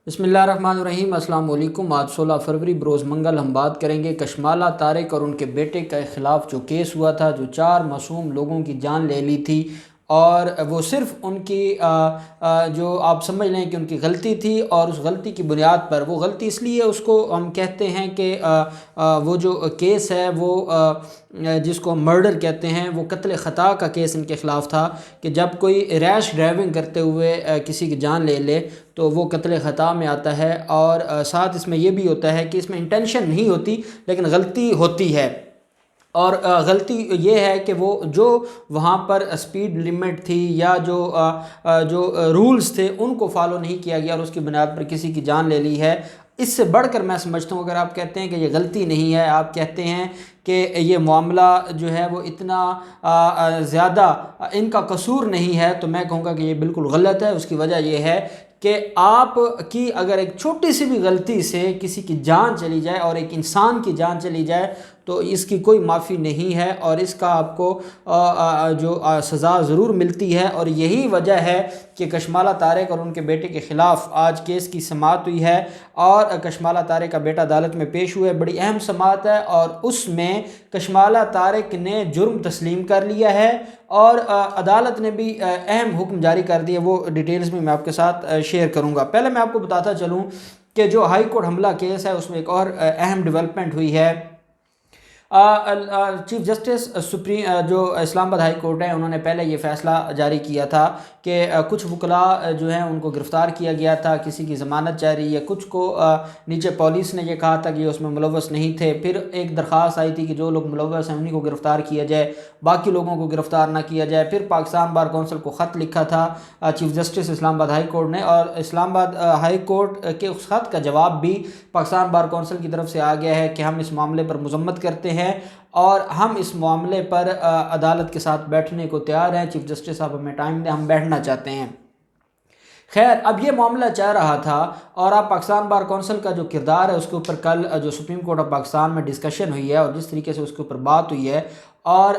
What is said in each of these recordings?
بسم اللہ الرحمن الرحیم۔ السلام علیکم۔ آج 16 فروری بروز منگل ہم بات کریں گے کشمالہ طارق اور ان کے بیٹے کے خلاف جو کیس ہوا تھا، جو 4 معصوم لوگوں کی جان لے لی تھی، اور وہ صرف ان کی جو آپ سمجھ لیں کہ ان کی غلطی تھی، اور اس غلطی کی بنیاد پر وہ غلطی اس لیے اس کو ہم کہتے ہیں کہ وہ جو کیس ہے وہ جس کو مرڈر کہتے ہیں، وہ قتل خطا کا کیس ان کے خلاف تھا کہ جب کوئی ریش ڈرائیونگ کرتے ہوئے کسی کی جان لے لے تو وہ قتل خطا میں آتا ہے، اور ساتھ اس میں یہ بھی ہوتا ہے کہ اس میں انٹینشن نہیں ہوتی لیکن غلطی ہوتی ہے۔ اور غلطی یہ ہے کہ وہ جو وہاں پر اسپیڈ لمٹ تھی یا جو رولز تھے ان کو فالو نہیں کیا گیا اور اس کی بنیاد پر کسی کی جان لے لی ہے۔ اس سے بڑھ کر میں سمجھتا ہوں، اگر آپ کہتے ہیں کہ یہ غلطی نہیں ہے، آپ کہتے ہیں کہ یہ معاملہ جو ہے وہ اتنا زیادہ ان کا قصور نہیں ہے، تو میں کہوں گا کہ یہ بالکل غلط ہے۔ اس کی وجہ یہ ہے کہ آپ کی اگر ایک چھوٹی سی بھی غلطی سے کسی کی جان چلی جائے اور ایک انسان کی جان چلی جائے تو اس کی کوئی معافی نہیں ہے، اور اس کا آپ کو جو سزا ضرور ملتی ہے۔ اور یہی وجہ ہے کہ کشمالہ طارق اور ان کے بیٹے کے خلاف آج کیس کی سماعت ہوئی ہے، اور کشمالہ طارق کا بیٹا عدالت میں پیش ہوئے۔ بڑی اہم سماعت ہے، اور اس میں کشمالہ طارق نے جرم تسلیم کر لیا ہے، اور عدالت نے بھی اہم حکم جاری کر دیے۔ وہ ڈیٹیلز بھی میں آپ کے ساتھ شیئر کروں گا۔ پہلے میں آپ کو بتاتا چلوں کہ جو ہائی کورٹ حملہ کیس ہے اس میں ایک اور اہم ڈیولپمنٹ ہوئی ہے۔ چیف جسٹس جو اسلام آباد ہائی کورٹ ہے، انہوں نے پہلے یہ فیصلہ جاری کیا تھا کہ کچھ وکلاء جو ہیں ان کو گرفتار کیا گیا تھا، کسی کی ضمانت جاری ہے، کچھ کو نیچے پولیس نے یہ کہا تھا کہ یہ اس میں ملوث نہیں تھے۔ پھر ایک درخواست آئی تھی کہ جو لوگ ملوث ہیں انہیں کو گرفتار کیا جائے، باقی لوگوں کو گرفتار نہ کیا جائے۔ پھر پاکستان بار کونسل کو خط لکھا تھا چیف جسٹس اسلام آباد ہائی کورٹ نے، اور اسلام آباد ہائی کورٹ کے اس خط کا جواب بھی پاکستان بار کونسل کی طرف سے آ گیا ہے کہ ہم اس معاملے پر مذمت کرتے ہیں اور ہم اس معاملے پر عدالت کے ساتھ بیٹھنے کو تیار ہیں۔ چیف جسٹس صاحب ہمیں ٹائم دیں، ہم بیٹھنا چاہتے ہیں۔ خیر، اب یہ معاملہ چل رہا تھا، اور اب پاکستان بار کونسل کا جو کردار ہے اس کے اوپر کل جو سپریم کورٹ آف پاکستان میں ڈسکشن ہوئی ہے، اور جس طریقے سے اس کے اوپر بات ہوئی ہے، اور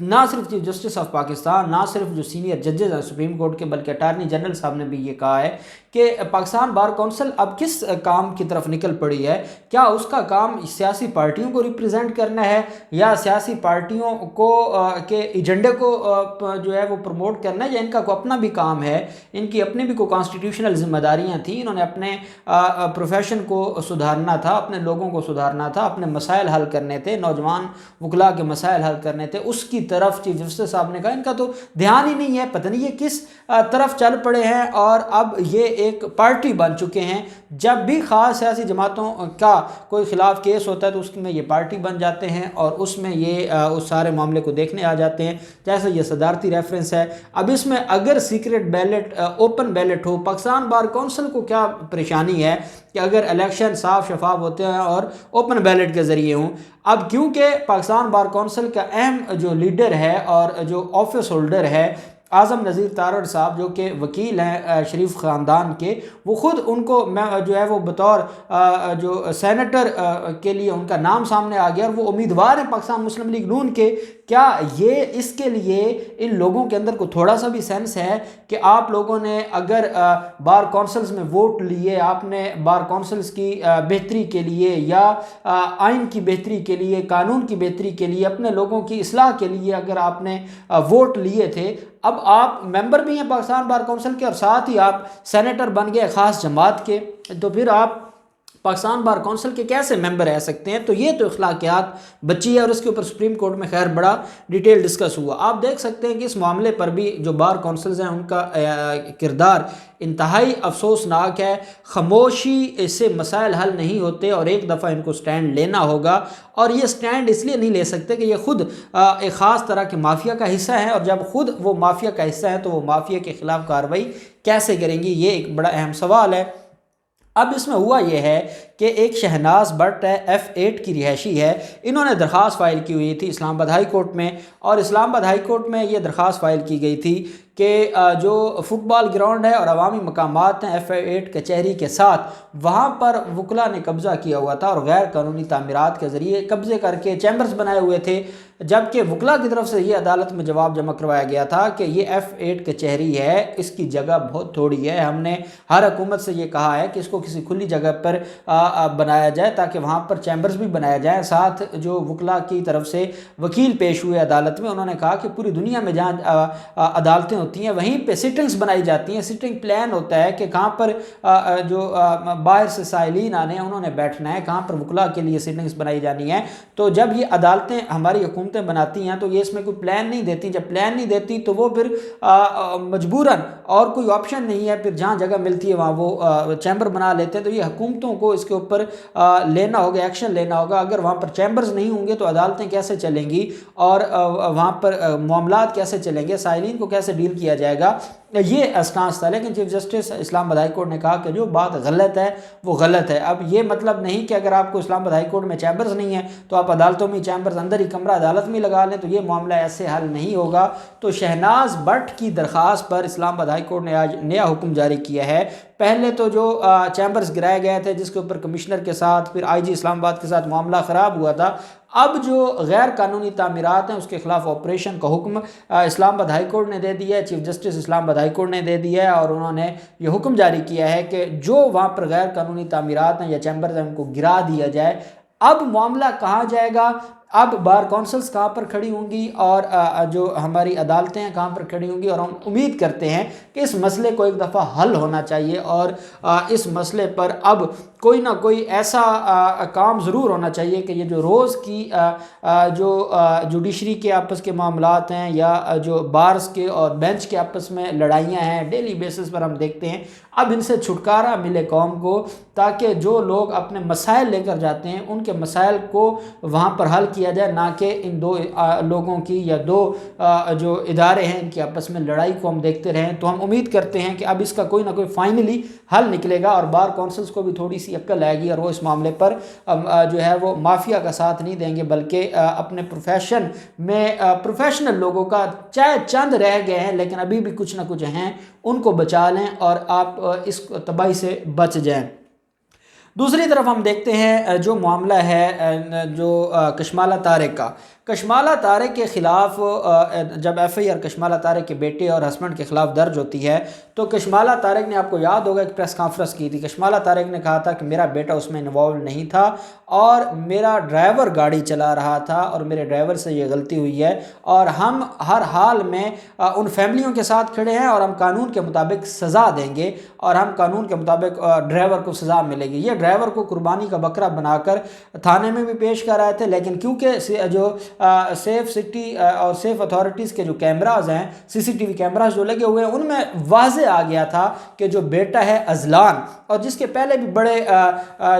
نہ صرف چیف جسٹس آف پاکستان، نہ صرف جو سینئر ججز ہیں سپریم کورٹ کے، بلکہ اٹارنی جنرل صاحب نے بھی یہ کہا ہے کہ پاکستان بار کونسل اب کس کام کی طرف نکل پڑی ہے۔ کیا اس کا کام سیاسی پارٹیوں کو ریپرزینٹ کرنا ہے، یا سیاسی پارٹیوں کو کے ایجنڈے کو جو ہے وہ پروموٹ کرنا ہے، یا ان کا کوئی اپنا بھی کام ہے، ان کی اپنی بھی کوئی کانسٹیٹیوشنل ذمہ داریاں تھیں، انہوں نے اپنے پروفیشن کو سدھارنا تھا، اپنے لوگوں کو سدھارنا تھا، اپنے مسائل حل کرنے تھے، نوجوان وکلاء کے مسائل حل کرنے تھے۔ اس کی طرف چیف جسٹس صاحب نے کہا ان کا تو دھیان ہی نہیں ہے، پتہ نہیں یہ کس طرف چل پڑے ہیں، اور اب یہ ایک پارٹی بن چکے ہیں۔ جب بھی خاص سیاسی جماعتوں کا کوئی خلاف کیس ہوتا ہے تو اس میں یہ پارٹی بن جاتے ہیں، اور اس میں یہ اس سارے معاملے کو دیکھنے آ جاتے ہیں، جیسے یہ صدارتی ریفرنس ہے۔ اب اس میں اگر سیکرٹ بیلٹ اوپن بیلٹ ہو، پاکستان بار کونسل کو کیا پریشانی ہے کہ اگر الیکشن صاف شفاف ہوتے ہیں اور اوپن بیلٹ کے ذریعے ہوں۔ اب کیونکہ پاکستان بار کونسل کا اہم جو لیڈر ہے اور جو آفس ہولڈر ہے اعظم نذیر تارڑ صاحب، جو کہ وکیل ہیں شریف خاندان کے، وہ خود ان کو جو ہے وہ بطور جو سینیٹر کے لیے ان کا نام سامنے آ گیا، اور وہ امیدوار ہیں پاکستان مسلم لیگ نون کے۔ کیا یہ اس کے لیے ان لوگوں کے اندر کو تھوڑا سا بھی سینس ہے کہ آپ لوگوں نے اگر بار کونسلز میں ووٹ لیے، آپ نے بار کونسلز کی بہتری کے لیے یا آئین کی بہتری کے لیے، قانون کی بہتری کے لیے، اپنے لوگوں کی اصلاح کے لیے اگر آپ نے ووٹ لیے تھے، اب آپ ممبر بھی ہیں پاکستان بار کونسل کے اور ساتھ ہی آپ سینیٹر بن گئے خاص جماعت کے، تو پھر آپ پاکستان بار کونسل کے کیسے ممبر رہ سکتے ہیں؟ تو یہ تو اخلاقیات بچی ہے، اور اس کے اوپر سپریم کورٹ میں خیر بڑا ڈیٹیل ڈسکس ہوا۔ آپ دیکھ سکتے ہیں کہ اس معاملے پر بھی جو بار کونسلز ہیں ان کا کردار انتہائی افسوسناک ہے۔ خاموشی سے مسائل حل نہیں ہوتے، اور ایک دفعہ ان کو سٹینڈ لینا ہوگا، اور یہ سٹینڈ اس لیے نہیں لے سکتے کہ یہ خود ایک خاص طرح کے مافیا کا حصہ ہیں، اور جب خود وہ مافیا کا حصہ ہیں تو وہ مافیا کے خلاف کارروائی کیسے کریں گی؟ یہ ایک بڑا اہم سوال ہے۔ اب اس میں ہوا یہ ہے کہ ایک شہناز بٹ ہے، F8 کی رہائشی ہے، انہوں نے درخواست فائل کی ہوئی تھی اسلام آباد ہائی کورٹ میں، اور اسلام آباد ہائی کورٹ میں یہ درخواست فائل کی گئی تھی کہ جو فٹ بال گراؤنڈ ہے اور عوامی مقامات ہیں F8 کچہری کے ساتھ، وہاں پر وکلاء نے قبضہ کیا ہوا تھا اور غیر قانونی تعمیرات کے ذریعے قبضے کر کے چیمبرز بنائے ہوئے تھے، جبکہ وکلاء کی طرف سے یہ عدالت میں جواب جمع کروایا گیا تھا کہ یہ F8 کچہری ہے، اس کی جگہ بہت تھوڑی ہے، ہم نے ہر حکومت سے یہ کہا ہے کہ اس کو کسی کھلی جگہ پر بنایا جائے تاکہ وہاں پر چیمبرز بھی بنایا جائیں۔ ساتھ جو وکلاء کی طرف سے وکیل پیش ہوئے عدالت میں، انہوں نے کہا کہ پوری دنیا میں جہاں عدالتیں ہوتی ہیں وہیں پہ سٹنگز بنائی جاتی ہیں، سٹنگ پلان ہوتا ہے کہ کہاں پر جو باہر سے سائلین آنے ہیں انہوں نے بیٹھنا ہے، کہاں پر وکلاء کے لیے سٹنگز بنائی جانی ہیں۔ تو جب یہ عدالتیں ہماری حکومتیں بناتی ہیں تو یہ اس میں کوئی پلان نہیں دیتی، جب پلان نہیں دیتی تو وہ پھر مجبوراً اور کوئی آپشن نہیں ہے، پھر جہاں جگہ ملتی ہے وہاں وہ چیمبر بنا لیتے ہیں۔ تو یہ حکومتوں کو اس کے اوپر لینا ہوگا، ایکشن لینا ہوگا۔ اگر وہاں پر چیمبرز نہیں ہوں گے تو عدالتیں کیسے چلیں گی اور وہاں پر معاملات کیسے چلیں گے، سائلین کو کیسے ڈیل کیا جائے گا، یہ اسٹانس تھا۔ لیکن چیف جسٹس اسلام آباد ہائی کورٹ نے کہا کہ جو بات غلط ہے وہ غلط ہے۔ اب یہ مطلب نہیں کہ اگر آپ کو اسلام آباد ہائی کورٹ میں چیمبرز نہیں ہیں تو آپ عدالتوں میں چیمبرز اندر ہی کمرہ عدالت میں لگا لیں، تو یہ معاملہ ایسے حل نہیں ہوگا۔ تو شہناز بٹ کی درخواست پر اسلام آباد ہائی کورٹ نے آج نیا حکم جاری کیا ہے۔ پہلے تو جو چیمبرز گرائے گئے تھے جس کے اوپر کمشنر کے ساتھ پھر IG اسلام آباد کے ساتھ معاملہ خراب ہوا تھا، اب جو غیر قانونی تعمیرات ہیں اس کے خلاف آپریشن کا حکم اسلام آباد ہائی کورٹ نے دے دیا ہے، چیف جسٹس اسلام آباد ہائی کورٹ نے دے دیا ہے، اور انہوں نے یہ حکم جاری کیا ہے کہ جو وہاں پر غیر قانونی تعمیرات ہیں یا چیمبرز ہیں ان کو گرا دیا جائے۔ اب معاملہ کہاں جائے گا، اب بار کونسلز کہاں پر کھڑی ہوں گی اور جو ہماری عدالتیں ہیں کہاں پر کھڑی ہوں گی، اور ہم امید کرتے ہیں کہ اس مسئلے کو ایک دفعہ حل ہونا چاہیے اور اس مسئلے پر اب کوئی نہ کوئی ایسا کام ضرور ہونا چاہیے کہ یہ جو روز کی جو جوڈیشری کے آپس کے معاملات ہیں یا جو بارز کے اور بینچ کے آپس میں لڑائیاں ہیں ڈیلی بیسس پر ہم دیکھتے ہیں، اب ان سے چھٹکارا ملے قوم کو، تاکہ جو لوگ اپنے مسائل لے کر جاتے ہیں ان کے مسائل کو وہاں پر حل کیا جائے، نہ کہ ان دو لوگوں کی یا دو جو ادارے ہیں ان کی آپس میں لڑائی کو ہم دیکھتے رہیں۔ تو ہم امید کرتے ہیں کہ اب اس کا کوئی نہ کوئی فائنلی حل نکلے گا اور بار کونسلز کو بھی تھوڑی سی عقل آئے گی اور وہ اس معاملے پر جو ہے وہ مافیا کا ساتھ نہیں دیں گے، بلکہ اپنے پروفیشن میں پروفیشنل لوگوں کا، چاہے چند رہ گئے ہیں لیکن ابھی بھی کچھ نہ کچھ ہیں، ان کو بچا لیں اور آپ اس تباہی سے بچ جائیں۔ دوسری طرف ہم دیکھتے ہیں جو معاملہ ہے جو کشمالہ طارق کا، کشمالہ طارق کے خلاف جب FIR کشمالہ طارق کے بیٹے اور ہسبینڈ کے خلاف درج ہوتی ہے تو کشمالہ طارق نے، آپ کو یاد ہوگا، ایک پریس کانفرنس کی تھی۔ کشمالہ طارق نے کہا تھا کہ میرا بیٹا اس میں انوالو نہیں تھا اور میرا ڈرائیور گاڑی چلا رہا تھا اور میرے ڈرائیور سے یہ غلطی ہوئی ہے، اور ہم ہر حال میں ان فیملیوں کے ساتھ کھڑے ہیں اور ہم قانون کے مطابق سزا دیں گے اور ہم قانون کے مطابق ڈرائیور کو سزا ملے گی۔ یہ ڈرائیور کو قربانی کا بکرا بنا کر تھانے میں بھی پیش کر رہے تھے، لیکن کیونکہ جو سیف سٹی اور سیف اتھارٹیز کے جو کیمراز ہیں، CCTV کیمراز جو لگے ہوئے ہیں، ان میں واضح آ گیا تھا کہ جو بیٹا ہے اذلان، اور جس کے پہلے بھی بڑے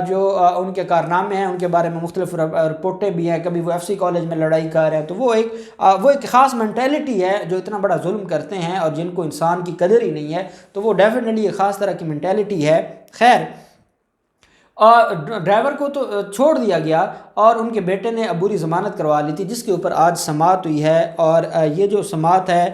جو ان کے کارنامے ہیں ان کے بارے میں مختلف رپورٹیں بھی ہیں، کبھی وہ FC کالج میں لڑائی کر رہے ہیں، تو وہ ایک خاص مینٹیلٹی ہے جو اتنا بڑا ظلم کرتے ہیں اور جن کو انسان کی قدر ہی نہیں ہے، تو وہ ڈیفینیٹلی ایک خاص طرح کی مینٹیلٹی ہے۔ خیر، اور ڈرائیور کو تو چھوڑ دیا گیا اور ان کے بیٹے نے عبوری ضمانت کروا لی تھی، جس کے اوپر آج سماعت ہوئی ہے، اور یہ جو سماعت ہے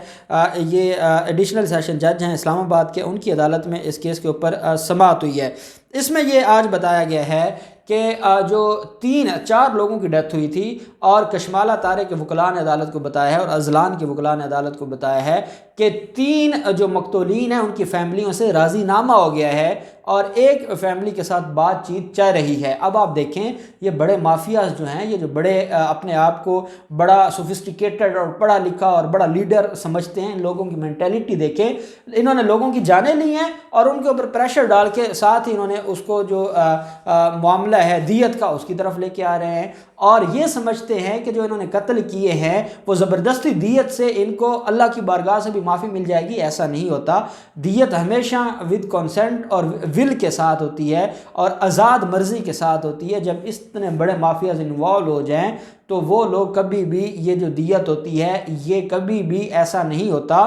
یہ ایڈیشنل سیشن جج ہیں اسلام آباد کے، ان کی عدالت میں اس کیس کے اوپر سماعت ہوئی ہے۔ اس میں یہ آج بتایا گیا ہے کہ جو 4 لوگوں کی ڈیتھ ہوئی تھی، اور کشمالہ طارق کے وکلاء نے عدالت کو بتایا ہے اور اذلان کے وکلاء نے عدالت کو بتایا ہے کہ 3 جو مقتولین ہیں ان کی فیملیوں سے راضی نامہ ہو گیا ہے اور ایک فیملی کے ساتھ بات چیت چل رہی ہے۔ اب آپ دیکھیں یہ بڑے مافیاز جو ہیں، یہ جو بڑے اپنے آپ کو بڑا سوفسٹیکیٹڈ اور پڑھا لکھا اور بڑا لیڈر سمجھتے ہیں، ان لوگوں کی مینٹیلٹی دیکھیں، انہوں نے لوگوں کی جانیں لی ہیں اور ان کے اوپر پریشر ڈال کے ساتھ ہی انہوں نے اس کو جو معاملہ ہے دیت کا اس کی طرف لے کے آ رہے ہیں، اور یہ سمجھتے ہیں کہ جو انہوں نے قتل کیے ہیں وہ زبردستی دیت سے ان کو اللہ کی بارگاہ سے بھی معافی مل جائے گی۔ ایسا نہیں ہوتا، دیت ہمیشہ ود کنسنٹ اور ول کے ساتھ ہوتی ہے اور آزاد مرضی کے ساتھ ہوتی ہے۔ جب اس اتنے بڑے مافیاز انوالو ہو جائیں تو وہ لوگ کبھی بھی، یہ جو دیت ہوتی ہے یہ کبھی بھی ایسا نہیں ہوتا۔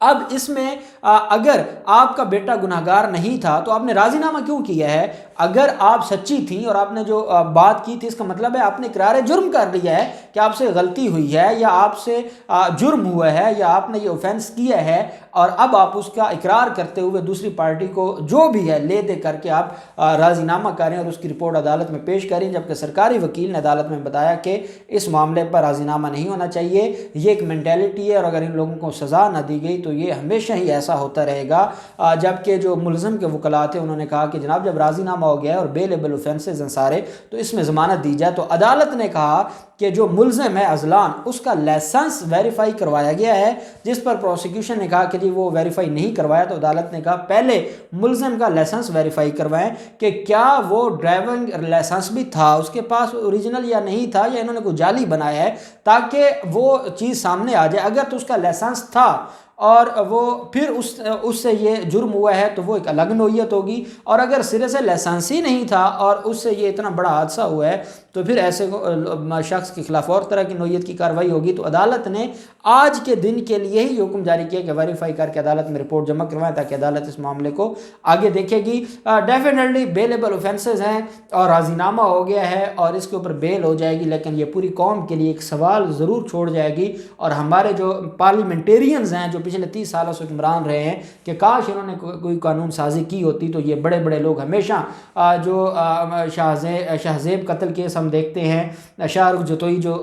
اب اس میں اگر آپ کا بیٹا گناہگار نہیں تھا تو آپ نے راضی نامہ کیوں کیا ہے؟ اگر آپ سچی تھیں اور آپ نے جو بات کی تھی، اس کا مطلب ہے آپ نے اقرار جرم کر لیا ہے کہ آپ سے غلطی ہوئی ہے یا آپ سے جرم ہوا ہے یا آپ نے یہ اوفینس کیا ہے، اور اب آپ اس کا اقرار کرتے ہوئے دوسری پارٹی کو جو بھی ہے لے دے کر کے آپ راضی نامہ کریں اور اس کی رپورٹ عدالت میں پیش کریں، جبکہ سرکاری وکیل نے عدالت میں بتایا کہ اس معاملے پر راضی نامہ نہیں ہونا چاہیے، یہ ایک مینٹیلٹی ہے، اور اگر ان لوگوں کو سزا نہ دی گئی تو یہ ہمیشہ ہی ایسا ہوتا رہے گا۔ جبکہ جو ملزم کے وکلاء تھے انہوں نے کہا کہ جناب جب راضی نامہ ہو گیا ہے اور بیلیبل اوفینسز ہیں سارے، تو اس میں ضمانت دی جائے۔ تو عدالت نے کہا کہ جو ملزم ہے اذلان، اس کا لائسنس ویریفائی کروایا گیا ہے، جس پر پروسیکیوشن نے کہا کہ جی وہ ویریفائی نہیں کروایا، تو عدالت نے کہا پہلے ملزم کا لائسنس ویریفائی کروائیں کہ کیا وہ ڈرائیونگ لائسنس بھی تھا اس کے پاس اوریجنل یا نہیں تھا، یا انہوں نے کوئی جعلی بنایا ہے، تاکہ وہ چیز سامنے آ جائے۔ اگر تو اس کا لائسنس تھا اور وہ پھر اس سے یہ جرم ہوا ہے تو وہ ایک الگ نوعیت ہوگی، اور اگر سرے سے لائسنس ہی نہیں تھا اور اس سے یہ اتنا بڑا حادثہ ہوا ہے تو پھر ایسے شخص کے خلاف اور طرح کی نوعیت کی کارروائی ہوگی۔ تو عدالت نے آج کے دن کے لیے ہی حکم جاری کیا کہ ویریفائی کر کے عدالت میں رپورٹ جمع کروائیں، تاکہ عدالت اس معاملے کو آگے دیکھے گی۔ ڈیفینیٹلی بیلیبل اوفینسز ہیں اور راضی نامہ ہو گیا ہے اور اس کے اوپر بیل ہو جائے گی، لیکن یہ پوری قوم کے لیے ایک سوال ضرور چھوڑ جائے گی، اور ہمارے جو پارلیمنٹیرینز ہیں جو پچھلے 30 سالوں سے حکمران رہے ہیں، کہ کاش انہوں نے کوئی قانون سازی کی ہوتی تو یہ بڑے بڑے لوگ ہمیشہ جو شہزیب قتل کیس ہم دیکھتے ہیں، شاہ رخ جتوئی جو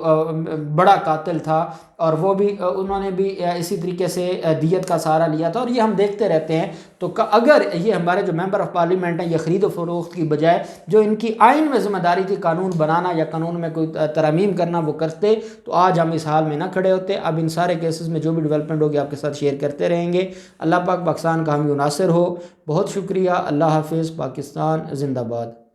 بڑا قاتل تھا، اور وہ بھی انہوں نے بھی اسی طریقے سے دیت کا سہارا لیا تھا، اور یہ ہم دیکھتے رہتے ہیں۔ تو اگر یہ ہمارے جو ممبر آف پارلیمنٹ ہیں یہ خرید و فروخت کی بجائے جو ان کی آئین میں ذمہ داری تھی قانون بنانا یا قانون میں کوئی ترامیم کرنا وہ کرتے، تو آج ہم اس حال میں نہ کھڑے ہوتے۔ اب ان سارے کیسز میں جو بھی ڈیولپمنٹ ہوگی آپ کے ساتھ شیئر کرتے رہیں گے۔ اللہ پاک پاکستان کا حامی و ناصر ہو۔ بہت شکریہ۔ اللہ حافظ۔ پاکستان زندہ باد۔